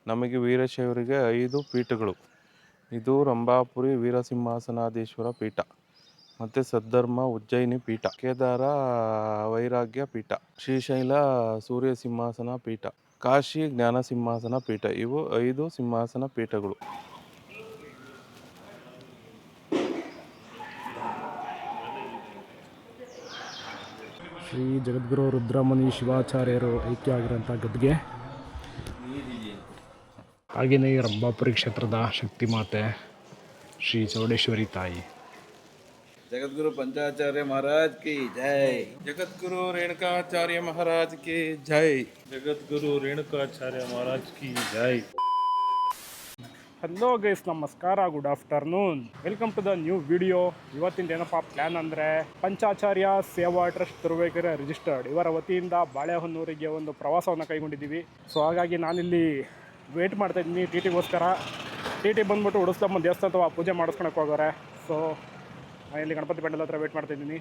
ನಮಗೆ ವೀರಶೈವರಿಗೆ 5 ಪೀಠಗಳು. ಇದು ರಂಭಾಪುರಿ ವೀರಸಿಂಹಾಸನಾಧೀಶ್ವರ ಪೀಠ, ಮತ್ತು ಸದ್ಧರ್ಮ ಉಜ್ಜಯಿನಿ ಪೀಠ, ಕೇದಾರ ವೈರಾಗ್ಯ ಪೀಠ, ಶ್ರೀಶೈಲ ಸೂರ್ಯ ಸಿಂಹಾಸನ ಪೀಠ, ಕಾಶಿ ಜ್ಞಾನ ಸಿಂಹಾಸನ ಪೀಠ. ಇವು 5 ಸಿಂಹಾಸನ ಪೀಠಗಳು. ಶ್ರೀ ಜಗದ್ಗುರು ರುದ್ರಮುನಿ ಶಿವಾಚಾರ್ಯರು ಐಕ್ಯ ಆಗಿರೋಂಥ ಗದ್ಗೆ. ಹಾಗೆಯೇ ಈ ರಂಭಾಪುರಿ ಕ್ಷೇತ್ರದ ಶಕ್ತಿ ಮಾತೆ ಶ್ರೀ ಚೌಡೇಶ್ವರಿ ತಾಯಿ. जगतगुरु पंचाचार्य महाराज की जय। ಜಗದ್ಗುರು ರೇಣುಕಾಚಾರ್ಯ ಮಹಾರಾಜ್ ಕಿ ಜೈ. ಜಗದ್ಗುರು ರೇಣುಕಾಚಾರ್ಯ ಮಹಾರಾಜ್ ಕಿ ಜೈ. ಹಲೋ ಗೈಸ್, ನಮಸ್ಕಾರ, good afternoon, welcome to the new video. ಇವತ್ತಿಂದ ಏನಪ್ಪ ಪ್ಲ್ಯಾನ್ ಅಂದರೆ, ಪಂಚಾಚಾರ್ಯ ಸೇವಾ ಟ್ರಸ್ಟ್ ತುರುವೇಕೆರೆ ರಿಜಿಸ್ಟರ್ಡ್ ಇವರ ವತಿಯಿಂದ ಬಾಳೆಹೊನ್ನೂರಿಗೆ ಒಂದು ಪ್ರವಾಸವನ್ನು ಕೈಗೊಂಡಿದ್ದೀವಿ. ಸೊ ಹಾಗಾಗಿ ನಾನಿಲ್ಲಿ ವೇಟ್ ಮಾಡ್ತಾಯಿದ್ದೀನಿ ಟಿ ಟಿಗೋಸ್ಕರ. ಟಿ ಟಿ ಬಂದುಬಿಟ್ಟು ಉಡಿಸ್ಲಮ್ಮ ದೇವಸ್ಥಾನ ಪೂಜೆ ಮಾಡಿಸ್ಕೊಳಕ್ಕೆ ಹೋಗೋರೆ. ಸೊ ನಾನು ಇಲ್ಲಿ ಗಣಪತಿ ಪೆಂಡಲ್ ಹತ್ರ ವೇಟ್ ಮಾಡ್ತಾಯಿದ್ದೀನಿ.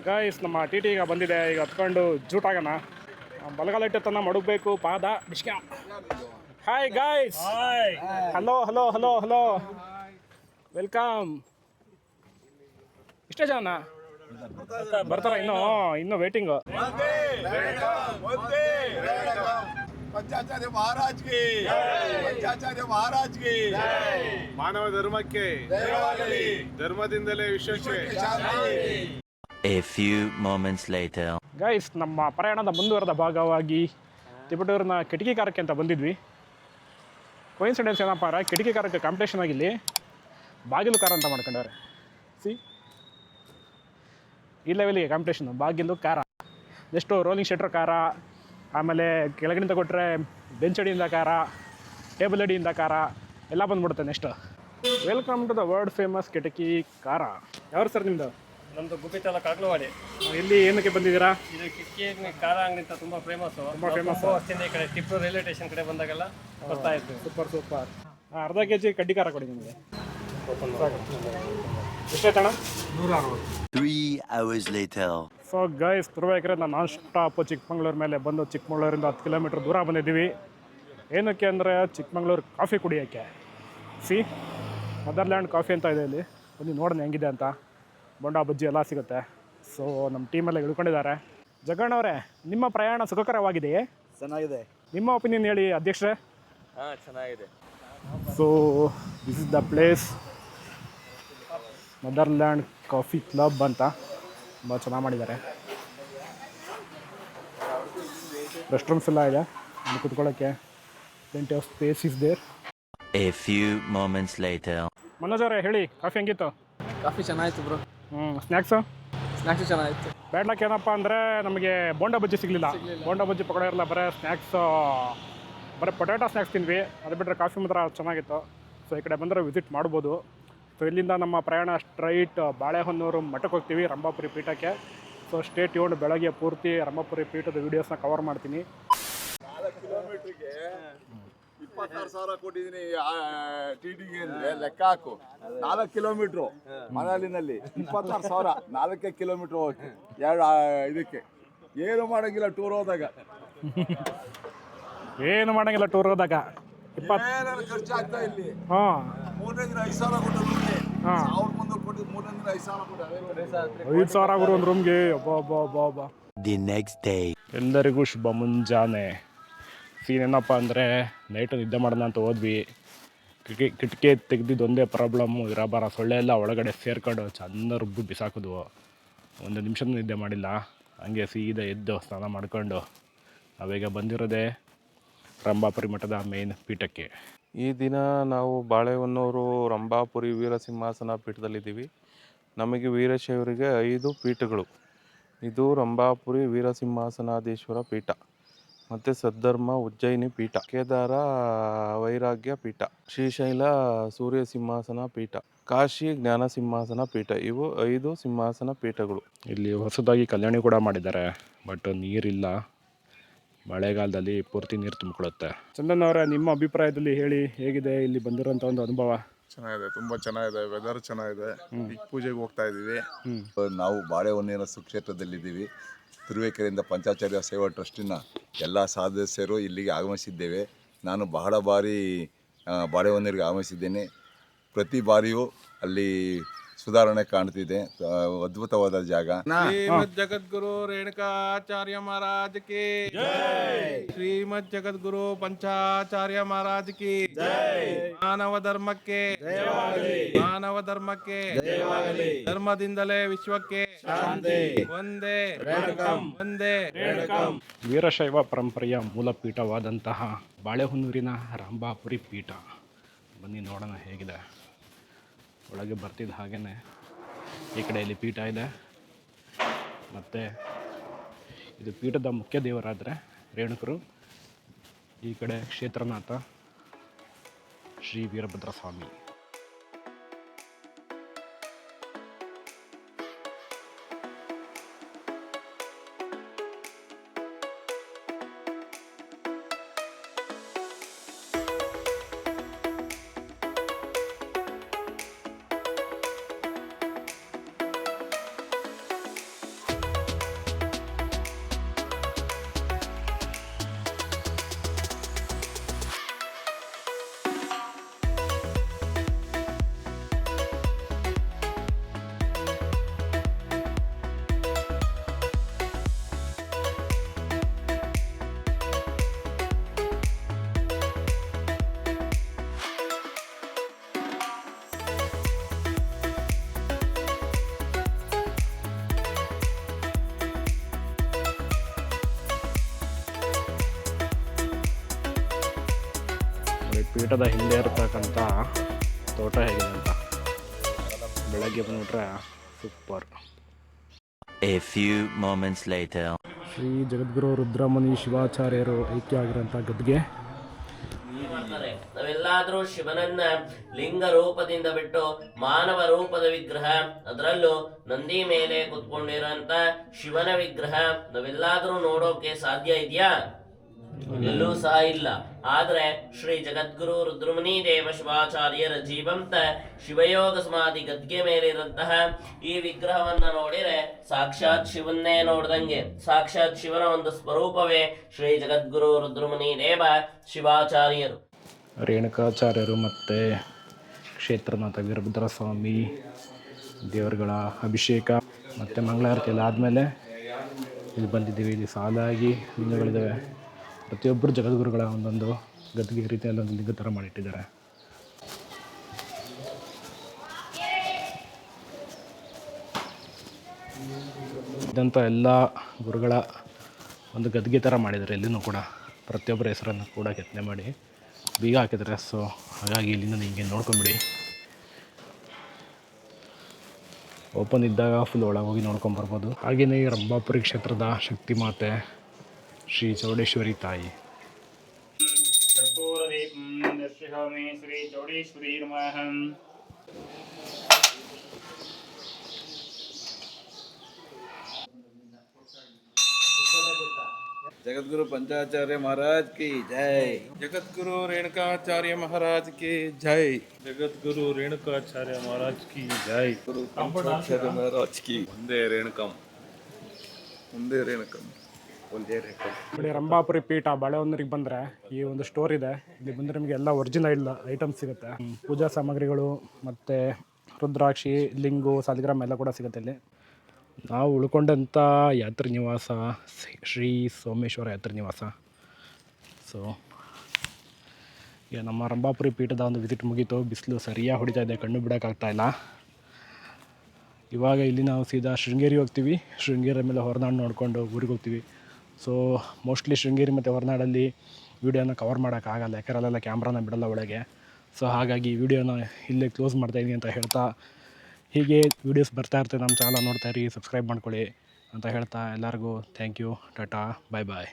ಗೈಸ್, ನಮ್ಮ ಟಿ ಟಿ ಈಗ ಬಂದಿದೆ. ಈಗ ಹತ್ಕೊಂಡು ಜೂಟಾಗೋಣ. ಬಲಗಾಲ ಇಟ್ಟತನ ಮಡಗಬೇಕು, ಪಾದ ಬಿಸ್ಕ. Hi guys, hello hello hello hello, welcome. ಇಷ್ಟೇ ಜನ ಬರ್ತಾರ? ಇನ್ನೂ ವೇಟಿಂಗು. पंचाचार्य महाराज की, पंचाचार्य महाराज की, ಮಾನವ ಧರ್ಮಕ್ಕೆ ಧರ್ಮದಿಂದಲೇ ವಿಶ್ವಕ್ಕೆ. A few moments later. Guys, ನಮ್ಮ ಪ್ರಯಾಣದ ಮುಂದುವರೆದ ಭಾಗವಾಗಿ ತಿಪಟೂರಿನ ಕಿಟಕಿ ಕಾರಕ್ಕೆ ಅಂತ ಬಂದಿದ್ವಿ. ಕೋಇನ್ಸಿಡೆನ್ಸ್ ಏನಪ್ಪ ಅಂದರೆ, ಕಿಟಕಿ ಕಾರಕ್ಕೆ ಕಾಂಪಿಟೇಷನ್ ಆಗಿಲ್ಲಿ ಬಾಗಿಲು ಕಾರ ಅಂತ ಮಾಡ್ಕೊಂಡವ್ರೆ. ಈ ಲೆವೆಲಿಗೆ ಕಾಂಪಿಟೇಷನು ಬಾಗಿಲು ಕಾರ. ನೆಕ್ಸ್ಟು ರೋಲಿಂಗ್ ಶೆಟ್ರ್ ಕಾರ, ಆಮೇಲೆ ಕೆಳಗಡೆಯಿಂದ ಕೊಟ್ಟರೆ ಬೆಂಚ್ ಅಡಿಯಿಂದ ಕಾರ, ಟೇಬಲ್ ಅಡಿಯಿಂದ ಕಾರ ಎಲ್ಲ ಬಂದ್ಬಿಡುತ್ತೆ. Next welcome to the world famous ಕಿಟಕಿ ಕಾರ. ಯಾರು ಸರ್ ನಿಮ್ಮದು? ನಮ್ಮದು ಗುಬ್ಬಿ ತಾಲೂಕು ಕಾಗ್ಲವಾಡಿ. ಇಲ್ಲಿ ಏನಕ್ಕೆ ಬಂದಿದ್ದೀರಾ? ಇದು ಕಿಟಕಿ ಖಾರ ಅಂಗಡಿ ಅಂತ ತುಂಬ ಫೇಮಸ್ಸು. ವರ್ಷದಿಂದ ಈ ಕಡೆ ಟಿಪ್ಪು ರೈಲ್ವೆ ಸ್ಟೇಷನ್ ಕಡೆ ಬಂದಾಗೆಲ್ಲ ಬರ್ತಾ ಇತ್ತು. Super super. ಅರ್ಧ kg ಕಡ್ಡಿ ಖಾರ ಕೊಡಿ ನಿಮಗೆ. ಎಷ್ಟಾಯ್ತಣ್ಣ? 3 hours later. So guys, Turuvekere non stop Chikmagalur ಮೇಲೆ ಬಂದು ಚಿಕ್ಕಮಂಗ್ಳೂರಿಂದ 10 ಕಿಲೋಮೀಟ್ರ್ ದೂರ ಬಂದಿದ್ದೀವಿ. ಏನಕ್ಕೆ ಅಂದರೆ, ಚಿಕ್ಕಮಂಗ್ಳೂರು ಕಾಫಿ ಕುಡಿಯೋಕ್ಕೆ. ಮದರ್ಲ್ಯಾಂಡ್ ಕಾಫಿ ಅಂತ ಇದೆ ಇಲ್ಲಿ. ಬನ್ನಿ ನೋಡೋಣ ಹೆಂಗಿದೆ ಅಂತ. ಬೋಂಡ ಬಜ್ಜಿ ಎಲ್ಲ ಸಿಗುತ್ತೆ. ಸೊ ನಮ್ಮ ಟೀಮೆಲ್ಲ ಇಳ್ಕೊಂಡಿದ್ದಾರೆ. ಜಗಣ್ಣವರೇ, ನಿಮ್ಮ ಪ್ರಯಾಣ ಸುಖಕರವಾಗಿದೆಯೇ? ಚೆನ್ನಾಗಿದೆ. ನಿಮ್ಮ ಒಪಿನಿಯನ್ ಹೇಳಿ ಅಧ್ಯಕ್ಷರೇ. ಹಾಂ, ಚೆನ್ನಾಗಿದೆ. So this is the place, motherland coffee club ಅಂತ. ತುಂಬ ಚೆನ್ನಾಗಿ ಮಾಡಿದ್ದಾರೆ. ರೆಸ್ಟ್ ರೂಮ್ಸ್ ಎಲ್ಲ ಇದೆ, ಅಲ್ಲಿ ಕುತ್ಕೊಳ್ಳೋಕ್ಕೆ. Plenty of space is there. A few moments later. Manoj ಅವರೇ ಹೇಳಿ, ಕಾಫಿ ಹೆಂಗಿತ್ತು? ಕಾಫಿ ಚೆನ್ನಾಗಿತ್ತು ಬ್ರೋ. ಸ್ನ್ಯಾಕ್ಸು? ಸ್ನ್ಯಾಕ್ಸು ಚೆನ್ನಾಗಿತ್ತು. ಬ್ಯಾಡ್ಲಕ್ ಏನಪ್ಪ ಅಂದರೆ, ನಮಗೆ ಬೋಂಡ ಬಜ್ಜಿ ಸಿಗಲಿಲ್ಲ. ಬೋಂಡ ಬಜ್ಜಿ ಪಕೋಡ ಇರಲ್ಲ, ಬರೀ ಸ್ನ್ಯಾಕ್ಸು, ಬರೀ ಪೊಟ್ಯಾಟೊ ಸ್ನ್ಯಾಕ್ಸ್ ತಿಂದ್ವಿ. ಅದು ಬಿಟ್ಟರೆ ಕಾಫಿ ಮಾತ್ರ ಚೆನ್ನಾಗಿತ್ತು. ಸೊ ಈ ಕಡೆ ಬಂದರೆ ವಿಸಿಟ್ ಮಾಡ್ಬೋದು. ಸೊ ಇಲ್ಲಿಂದ ನಮ್ಮ ಪ್ರಯಾಣ ಸ್ಟ್ರೈಟ್ ಬಾಳೆಹೊನ್ನೂರು ಮಠಕ್ಕೆ ಹೋಗ್ತೀವಿ, ರಂಭಾಪುರಿ ಪೀಠಕ್ಕೆ. So stay tuned. ಬೆಳಗ್ಗೆ ಪೂರ್ತಿ ರಂಭಾಪುರಿ ಪೀಠದ ವೀಡಿಯೋಸ್ನ ಕವರ್ ಮಾಡ್ತೀನಿ. 4 ಕಿಲೋಮೀಟ್ರಿಗೆ 26,000 ಕೊಟ್ಟಿದ್ದೀನಿ ಟಿ ಟಿಗೆ ಅಂದರೆ ಲೆಕ್ಕ ಹಾಕು. 4 ಕಿಲೋಮೀಟ್ರು ಮನಾಲಿನಲ್ಲಿ 26,000, 4 ಕಿಲೋಮೀಟ್ರ್ ಹೋಗಿ ಇದಕ್ಕೆ ಏನು ಮಾಡೋಂಗಿಲ್ಲ. ಟೂರ್ ಹೋದಾಗ ಏನು ಮಾಡೋಂಗಿಲ್ಲ. ಟೂರ್ ಹೋದಾಗ ಏನಾದ್ರು ಖರ್ಚು ಆಗ್ತಾ ಇಲ್ಲಿ. ಹಾಂ, 3 ದಿನ 5,000 ಕೊಟ್ಟು ರೂಮ್ಗೆ, ಹಾಂ, 1,300 ಕೊಟ್ಟು 3 ದಿನ 5,000 ಕೊಟ್ಟು 5,000 ಆಗೋರು ಒಂದು ರೂಮ್ಗೆ. ಅಬ್ಬಾ. The next day. ಎಲ್ಲರಿಗೂ ಶುಭ ಮುಂಜಾನೆ. ಏನಪ್ಪ ಅಂದರೆ, ನೈಟು ನಿದ್ದೆ ಮಾಡೋಣ ಅಂತ ಹೋದ್ವಿ. ಕಿಟಕಿ ತೆಗ್ದಿದ್ದು ಒಂದೇ ಪ್ರಾಬ್ಲಮ್ಮು, ಇರಬಾರ ಸೊಳ್ಳೆ ಎಲ್ಲ ಒಳಗಡೆ ಸೇರ್ಕೊಂಡು ಚಂದ ರುಬ್ಬು ಬಿಸಾಕಿದ್ವು. ಒಂದು ನಿಮಿಷನೂ ನಿದ್ದೆ ಮಾಡಿಲ್ಲ. ಹಂಗೆ ಸೀದಾ ಎದ್ದು ಸ್ನಾನ ಮಾಡ್ಕೊಂಡು ನಾವೀಗ ಬಂದಿರೋದೇ ರಂಭಾಪುರಿ ಮಠದ ಮೇನ್ ಪೀಠಕ್ಕೆ. ಈ ದಿನ ನಾವು ಬಾಳೆಹೊನ್ನೂರು ರಂಭಾಪುರಿ ವೀರಸಿಂಹಾಸನ ಪೀಠದಲ್ಲಿದ್ದೀವಿ. ನಮಗೆ ವೀರಶೈವರಿಗೆ 5 ಪೀಠಗಳು. ಇದು ರಂಭಾಪುರಿ ವೀರಸಿಂಹಾಸನಾಧೀಶ್ವರ ಪೀಠ, ಮತ್ತು ಸದ್ಧರ್ಮ ಉಜ್ಜಯಿನಿ ಪೀಠ, ಕೇದಾರ ವೈರಾಗ್ಯ ಪೀಠ, ಶ್ರೀಶೈಲ ಸೂರ್ಯ ಸಿಂಹಾಸನ ಪೀಠ, ಕಾಶಿ ಜ್ಞಾನ ಸಿಂಹಾಸನ ಪೀಠ. ಇವು 5 ಸಿಂಹಾಸನ ಪೀಠಗಳು. ಇಲ್ಲಿ ಹೊಸದಾಗಿ ಕಲ್ಯಾಣಿ ಕೂಡ ಮಾಡಿದ್ದಾರೆ, ಬಟ್ ನೀರಿಲ್ಲ. ಮಳೆಗಾಲದಲ್ಲಿ ಪೂರ್ತಿ ನೀರು ತುಂಬಿಕೊಳ್ಳುತ್ತೆ. ಚಂದನ್ ಅವರೇ, ನಿಮ್ಮ ಅಭಿಪ್ರಾಯದಲ್ಲಿ ಹೇಳಿ, ಹೇಗಿದೆ ಇಲ್ಲಿ ಬಂದಿರೋಂಥ ಒಂದು ಅನುಭವ? ಚೆನ್ನಾಗಿದೆ, ತುಂಬ ಚೆನ್ನಾಗಿದೆ. ವೆದರ್ ಚೆನ್ನಾಗಿದೆ. ಈಗ ಪೂಜೆಗೆ ಹೋಗ್ತಾ ಇದ್ದೀವಿ. ನಾವು ಬಾಳೆಹೊನ್ನೂರಿನ ಸುಕ್ಷೇತ್ರದಲ್ಲಿದ್ದೀವಿ. ತುರುವೇಕೆರೆಯಿಂದ ಪಂಚಾಚಾರ್ಯ ಸೇವಾ ಟ್ರಸ್ಟಿನ ಎಲ್ಲ ಸದಸ್ಯರು ಇಲ್ಲಿಗೆ ಆಗಮಿಸಿದ್ದೇವೆ. ನಾನು ಬಹಳ ಬಾರಿ ಬಾಳೆಹೊನ್ನೂರಿಗೆ ಆಗಮಿಸಿದ್ದೇನೆ. ಪ್ರತಿ ಬಾರಿಯೂ ಅಲ್ಲಿ ಸುಧಾರಣೆ ಕಾಣ್ತಿದೆ. ಅದ್ಭುತವಾದ ಜಾಗ. ಶ್ರೀಮದ್ ಜಗದ್ಗುರು ರೇಣುಕಾಚಾರ್ಯ ಮಹಾರಾಜ್ ಕಿ ಶ್ರೀಮದ್ ಜಗದ್ಗುರು ಪಂಚಾಚಾರ್ಯ ಮಹಾರಾಜ್ ಕಿ ಮಾನವ ಧರ್ಮಕ್ಕೆ ಧರ್ಮದಿಂದಲೇ ವಿಶ್ವಕ್ಕೆ ಒಂದೇ ಒಂದೇ. ವೀರಶೈವ ಪರಂಪರೆಯ ಮೂಲಪೀಠವಾದಂತಹ ಬಾಳೆಹೊನ್ನೂರಿನ ರಂಭಾಪುರಿ ಪೀಠ. ಬನ್ನಿ ನೋಡೋಣ ಹೇಗಿದೆ. ಒಳಗೆ ಬರ್ತಿದ್ದ ಹಾಗೆಯೇ ಈ ಕಡೆಯಲ್ಲಿ ಪೀಠ ಇದೆ, ಮತ್ತು ಇದು ಪೀಠದ ಮುಖ್ಯ ದೇವರಾದರೆ ರೇಣುಕರು, ಈ ಕಡೆ ಕ್ಷೇತ್ರನಾಥ ಶ್ರೀ ವೀರಭದ್ರ ಸ್ವಾಮಿ. ಪೀಠದ ಹಿಂದೆ ಇರತಕ್ಕಂಥ ತೋಟ ಹೇಗಿದೆ ಅಂತ ಬೆಳಗ್ಗೆ ಬಂದುಬಿಟ್ರೆ super. A few moments later. Shri Jagadguru Rudramuni ಶಿವಾಚಾರ್ಯರು ಐಕ್ಯ ಆಗಿರೋಂಥ ಗದ್ಗೆ. ನಾವೆಲ್ಲಾದ್ರೂ ಶಿವನನ್ನ ಲಿಂಗ ರೂಪದಿಂದ ಬಿಟ್ಟು ಮಾನವ ರೂಪದ ವಿಗ್ರಹ, ಅದರಲ್ಲೂ ನಂದಿ ಮೇಲೆ ಕುತ್ಕೊಂಡಿರೋಂಥ ಶಿವನ ವಿಗ್ರಹ ನಾವೆಲ್ಲಾದ್ರೂ ನೋಡೋಕೆ ಸಾಧ್ಯ ಇದೆಯಾ? ಎಲ್ಲೂ ಸಹ ಇಲ್ಲ. ಆದ್ರೆ ಶ್ರೀ ಜಗದ್ಗುರು ರುದ್ರಮುನಿ ದೇವ ಶಿವಾಚಾರ್ಯರ ಜೀವಂತ ಶಿವಯೋಗ ಸಮಾಧಿ ಗದ್ಗೆ ಮೇಲಿರುವಂತಹ ಈ ವಿಗ್ರಹವನ್ನ ನೋಡಿದ್ರೆ ಸಾಕ್ಷಾತ್ ಶಿವನ್ನೇ ನೋಡ್ದಂಗೆ, ಸಾಕ್ಷಾತ್ ಶಿವನ ಒಂದು ಸ್ವರೂಪವೇ ಶ್ರೀ ಜಗದ್ಗುರು ರುದ್ರಮುನಿ ದೇವ ಶಿವಾಚಾರ್ಯರು. ರೇಣುಕಾಚಾರ್ಯರು ಮತ್ತು ಕ್ಷೇತ್ರನಾಥ ವೀರಭದ್ರ ಸ್ವಾಮಿ ದೇವರುಗಳ ಅಭಿಷೇಕ ಮತ್ತು ಮಂಗಳಾರತಿ ಎಲ್ಲ ಆದಮೇಲೆ ಇಲ್ಲಿ ಬಂದಿದ್ದೀವಿ. ಇಲ್ಲಿ ಸಾಲಾಗಿ ಲಿಂಗಗಳಿದ್ದಾವೆ. ಪ್ರತಿಯೊಬ್ಬರು ಜಗದ್ಗುರುಗಳ ಒಂದೊಂದು ಗದ್ಗೆ ರೀತಿಯಲ್ಲಿ ಒಂದು ಲಿಂಗ ಥರ ಮಾಡಿಟ್ಟಿದ್ದಾರೆ. ಇದಂಥ ಎಲ್ಲ ಗುರುಗಳ ಒಂದು ಗದ್ಗೆ ಥರ ಮಾಡಿದ್ದಾರೆ. ಇಲ್ಲಿನೂ ಕೂಡ ಪ್ರತಿಯೊಬ್ಬರ ಹೆಸರನ್ನು ಕೂಡ ಕೆತ್ತನೆ ಮಾಡಿ ಬೀಗ ಹಾಕಿದ್ದಾರೆ. ಸೊ ಹಾಗಾಗಿ ಇಲ್ಲಿಂದ ನಿಮಗೆ ನೋಡ್ಕೊಂಬಿಡಿ. ಓಪನ್ ಇದ್ದಾಗ ಫುಲ್ ಒಳಗೆ ಹೋಗಿ ನೋಡ್ಕೊಂಬರ್ಬೋದು. ಹಾಗೆಯೇ ಈ ರಂಭಾಪುರಿ ಕ್ಷೇತ್ರದ ಶಕ್ತಿ ಮಾತೆ ಶ್ರೀ ಚೌಡೇಶ್ವರಿ ತಾಯಿ. ಶ್ರೀ ಚೌಡೇಶ್ವರಿ ನಮಃ. ಜಗದ್ಗುರು ಪಂಚಾಚಾರ್ಯ ಮಹಾರಾಜ್ ಕಿ ಜೈ. ಜಗದ್ಗುರು ರೇಣುಕಾಚಾರ್ಯ ಮಹಾರಾಜ್ ಕಿ ಜೈ. ಜಗದ್ಗುರು ರೇಣುಕಾಚಾರ್ಯ ಮಹಾರಾಜ್ ಕಿ ಜೈ. ಪಂಚಾಚಾರ್ಯ ಮಹಾರಾಜ್ ಕಿ. ಒಂದೇ ರೇಣುಕಂ. ನೋಡಿ, ರಂಭಾಪುರಿ ಪೀಠ ಬಾಳೆಹೊನ್ನೂರಿಗೆ ಬಂದರೆ ಈ ಒಂದು ಸ್ಟೋರ್ ಇದೆ. ಇಲ್ಲಿ ಬಂದರೆ ನಿಮಗೆ ಎಲ್ಲ ಒರಿಜಿನಲ್ ಐಟಮ್ಸ್ ಸಿಗುತ್ತೆ. ಪೂಜಾ ಸಾಮಗ್ರಿಗಳು ಮತ್ತು ರುದ್ರಾಕ್ಷಿ, ಲಿಂಗು, ಸಾಲಿಗ್ರಾಮ ಎಲ್ಲ ಕೂಡ ಸಿಗುತ್ತೆ ಇಲ್ಲಿ. ನಾವು ಉಳ್ಕೊಂಡಂಥ ಯಾತ್ರಿ ನಿವಾಸ ಶ್ರೀ ಸೋಮೇಶ್ವರ ಯಾತ್ರಿ ನಿವಾಸ. ಸೊ ಈಗ ನಮ್ಮ ರಂಭಾಪುರಿ ಪೀಠದ ಒಂದು ವಿಸಿಟ್ ಮುಗೀತು. ಬಿಸಿಲು ಸರಿಯಾಗಿ ಹೊಡಿತಾ ಇದೆ, ಕಣ್ಣು ಬಿಡೋಕ್ಕಾಗ್ತಾಯಿಲ್ಲ. ಇವಾಗ ಇಲ್ಲಿ ನಾವು ಸೀದಾ ಶೃಂಗೇರಿ ಹೋಗ್ತೀವಿ. ಶೃಂಗೇರಿ ಮೇಲೆ ಹೊರನಾಡು ನೋಡಿಕೊಂಡು ಊರಿಗೆ ಹೋಗ್ತೀವಿ. ಸೊ ಮೋಸ್ಟ್ಲಿ ಶೃಂಗೇರಿ ಮತ್ತು ಹೊರನಾಡಲ್ಲಿ ವೀಡಿಯೋನ ಕವರ್ ಮಾಡೋಕ್ಕಾಗಲ್ಲ, ಯಾಕಂದ್ರೆ ಅಲ್ಲೆಲ್ಲ ಕ್ಯಾಮ್ರಾನ ಬಿಡೋಲ್ಲ ಒಳಗೆ. ಸೊ ಹಾಗಾಗಿ ವೀಡಿಯೋನ ಇಲ್ಲೇ ಕ್ಲೋಸ್ ಮಾಡ್ತಾಯಿದ್ದೀನಿ ಅಂತ ಹೇಳ್ತಾ, ಹೀಗೆ ವೀಡಿಯೋಸ್ ಬರ್ತಾ ಇರ್ತದೆ. ನಮ್ಮ ಚಾನಲ್ ನೋಡ್ತಾಯಿರಿ, ಸಬ್ಸ್ಕ್ರೈಬ್ ಮಾಡ್ಕೊಳ್ಳಿ ಅಂತ ಹೇಳ್ತಾ ಎಲ್ಲರಿಗೂ thank you, tata, bye bye.